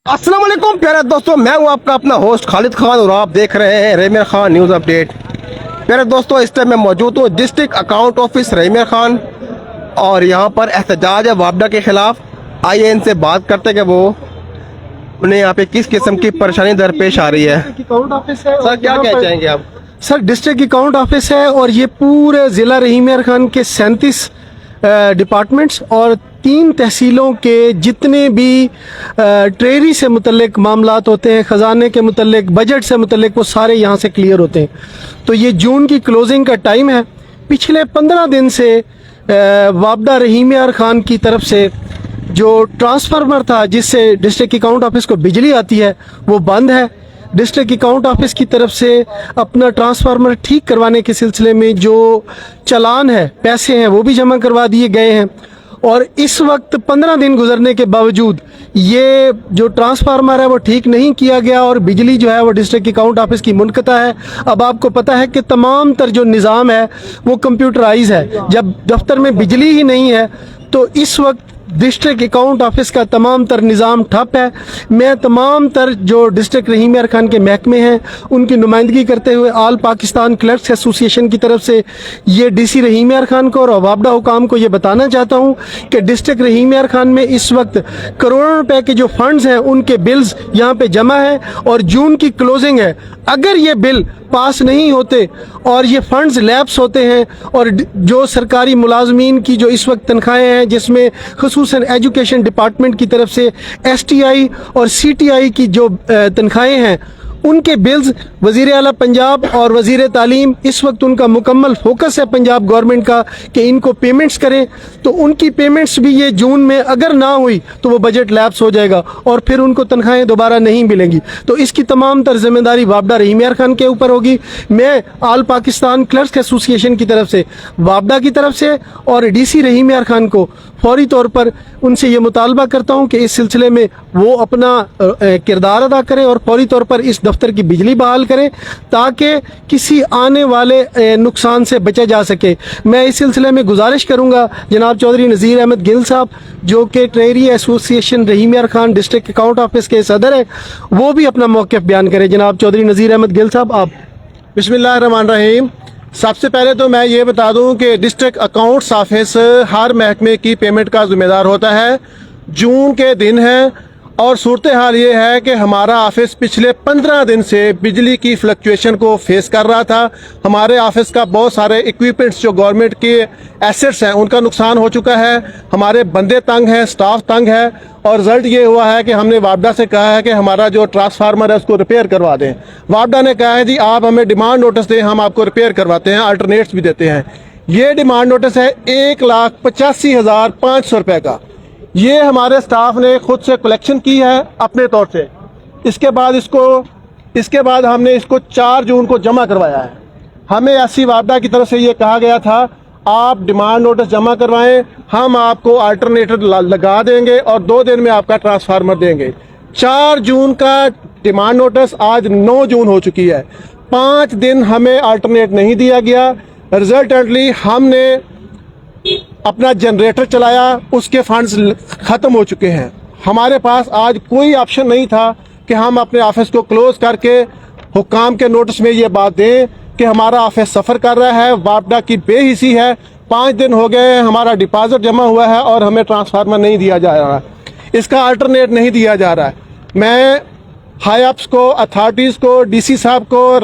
अस्सलाम वालेकुम प्यारे दोस्तों, मैं हूं आपका अपना होस्ट खालिद खान और आप देख रहे हैं रहीमिया खान न्यूज़ अपडेट। प्यारे दोस्तों, इस टाइम मैं मौजूद हूं district account office Rahimiya Khan और यहां पर एहतजाज है वापडा के खिलाफ। आइए इनसे बात करते कि वो उन्हें यहाँ पे किस किस्म की परेशानी दरपेश आ रही है। अकाउंट ऑफिस है सर, क्या कहना चाहेंगे आप? सर, डिस्ट्रिक्ट अकाउंट ऑफिस है और ये पूरे ज़िला रहीमिया खान के 37 डिपार्टमेंट्स और 3 तहसीलों के जितने भी ट्रेजरी से मुतल्लिक मामलात होते हैं, ख़जाने के मुतल्लिक, बजट से मुतल्लिक, वो सारे यहाँ से क्लियर होते हैं। तो ये जून की क्लोजिंग का टाइम है। पिछले 15 दिन से वापडा रहीमिया खान की तरफ से जो ट्रांसफार्मर था जिससे डिस्ट्रिक्ट अकाउंट ऑफिस को बिजली आती है वो बंद है। डिस्ट्रिक्ट अकाउंट ऑफिस की तरफ से अपना ट्रांसफार्मर ठीक करवाने के सिलसिले में जो चालान है, पैसे हैं, वो भी जमा करवा दिए गए हैं। और इस वक्त 15 दिन गुजरने के बावजूद ये जो ट्रांसफार्मर है वो ठीक नहीं किया गया और बिजली जो है वो डिस्ट्रिक्ट अकाउंट ऑफिस की मुनक़ता है। अब आपको पता है कि तमाम तर जो निज़ाम है वो कंप्यूटराइज है। जब दफ्तर में बिजली ही नहीं है तो इस वक्त डिस्ट्रिक्ट अकाउंट ऑफिस का तमाम तर निज़ाम ठप है। मैं तमाम तर जो डिस्ट्रिक्ट रहीमिया खान के महकमे हैं उनकी नुमाइंदगी करते हुए ऑल पाकिस्तान क्लर्क्स एसोसिएशन की तरफ से ये डीसी रहीमिया खान को और वापडा हुकाम को ये बताना चाहता हूँ कि डिस्ट्रिक्ट रहीमिया खान में इस वक्त करोड़ों रुपए के जो फंड्स हैं उनके बिल्स यहाँ पे जमा हैं और जून की क्लोजिंग है। अगर ये बिल पास नहीं होते और ये फंड्स लैप्स होते हैं और जो सरकारी मुलाजमीन की जो इस वक्त तनख्वाहें हैं जिसमें खुसूसन एजुकेशन डिपार्टमेंट की तरफ से STI और CTI की जो तनख्वाहें हैं उनके बिल्स वज़ीर आला पंजाब और वज़ीर तालीम इस वक्त उनका मुकम्मल फोकस है पंजाब गवर्नमेंट का कि इनको पेमेंट्स करें। तो उनकी पेमेंट्स भी ये जून में अगर ना हुई तो वो बजट लैप्स हो जाएगा और फिर उनको तनख्वाहें दोबारा नहीं मिलेंगी। तो इसकी तमाम तर जिम्मेदारी वापडा रहीमिया खान के ऊपर होगी। मैं ऑल पाकिस्तान क्लर्क्स एसोसिएशन की तरफ से, वापडा की तरफ से और DC रहीमिया खान को फौरी तौर पर उनसे ये मुतालबा करता हूँ कि इस सिलसिले में वो अपना किरदार अदा करें और फौरी तौर पर इस दफ्तर की बिजली बहाल करें ताकि किसी आने वाले नुकसान से बचा जा सके। मैं इस सिलसिले में गुजारिश करूँगा जनाब चौधरी नज़ीर अहमद गिल साहब जो कि treasury association Rahimyar Khan district account office के सदर हैं, वो भी अपना मौक़िफ़ बयान करें। जनाब चौधरी नज़ीर अहमद गिल साहब, आप। बिस्मिल्लाहिर्रहमानिर्रहीम। सबसे पहले तो मैं ये बता दूं कि डिस्ट्रिक्ट अकाउंट्स ऑफिस हर महकमे की पेमेंट का ज़िम्मेदार होता है। जून के दिन है और सूरत हाल ये है कि हमारा ऑफिस पिछले 15 दिन से बिजली की फ्लक्चुएशन को फेस कर रहा था। हमारे ऑफिस का बहुत सारे इक्विपमेंट्स जो गवर्नमेंट के एसेट्स हैं उनका नुकसान हो चुका है। हमारे बंदे तंग हैं, स्टाफ तंग है और रिज़ल्ट ये हुआ है कि हमने वापडा से कहा है कि हमारा जो ट्रांसफार्मर है उसको रिपेयर करवा दें। वापडा ने कहा है जी आप हमें डिमांड नोटिस दें, हम आपको रिपेयर करवाते हैं, अल्टरनेट्स भी देते हैं। ये डिमांड नोटिस है 1,85,500 रुपये का। ये हमारे स्टाफ ने खुद से कलेक्शन की है अपने तौर से। इसके बाद हमने इसको 4 जून को जमा करवाया है। हमें SC वापडा की तरफ से ये कहा गया था आप डिमांड नोटिस जमा करवाएं, हम आपको अल्टरनेटर लगा देंगे और 2 दिन में आपका ट्रांसफार्मर देंगे। 4 जून का डिमांड नोटिस, आज 9 जून हो चुकी है। 5 दिन हमें अल्टरनेट नहीं दिया गया। रिजल्टेंटली हमने अपना जनरेटर चलाया, उसके फंड्स ख़त्म हो चुके हैं। हमारे पास आज कोई ऑप्शन नहीं था कि हम अपने ऑफिस को क्लोज़ करके हुक्काम के नोटिस में ये बात दें कि हमारा ऑफिस सफ़र कर रहा है, वापडा की बेहिसी है। 5 दिन हो गए, हमारा डिपॉजिट जमा हुआ है और हमें ट्रांसफार्मर नहीं दिया जा रहा, इसका अल्टरनेट नहीं दिया जा रहा है। मैं हाई अप्स को, अथॉरिटीज़ को, DC साहब को,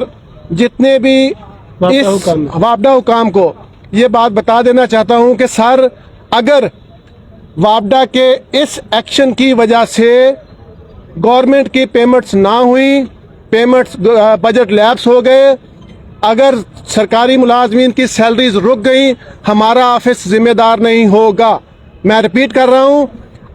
जितने भी इस वापडा हुकाम को ये बात बता देना चाहता हूँ कि सर, अगर वापडा के इस एक्शन की वजह से गवर्नमेंट की पेमेंट्स ना हुई, पेमेंट्स बजट लैप्स हो गए, अगर सरकारी मुलाजमीन की सैलरीज रुक गई, हमारा ऑफिस जिम्मेदार नहीं होगा। मैं रिपीट कर रहा हूँ,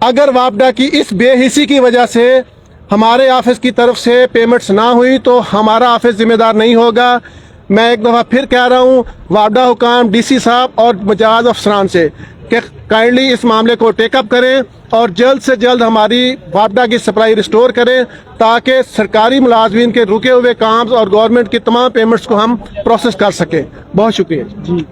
अगर वापडा की इस बेहिसी की वजह से हमारे ऑफिस की तरफ से पेमेंट्स ना हुई तो हमारा ऑफिस जिम्मेदार नहीं होगा। मैं एक दफ़ा फिर कह रहा हूँ वापडा हुकाम, DC साहब और मजाज अफसरान से कि काइंडली इस मामले को टेकअप करें और जल्द से जल्द हमारी वापडा की सप्लाई रिस्टोर करें ताकि सरकारी मुलाजमीन के रुके हुए काम और गवर्नमेंट की तमाम पेमेंट्स को हम प्रोसेस कर सकें। बहुत शुक्रिया जी।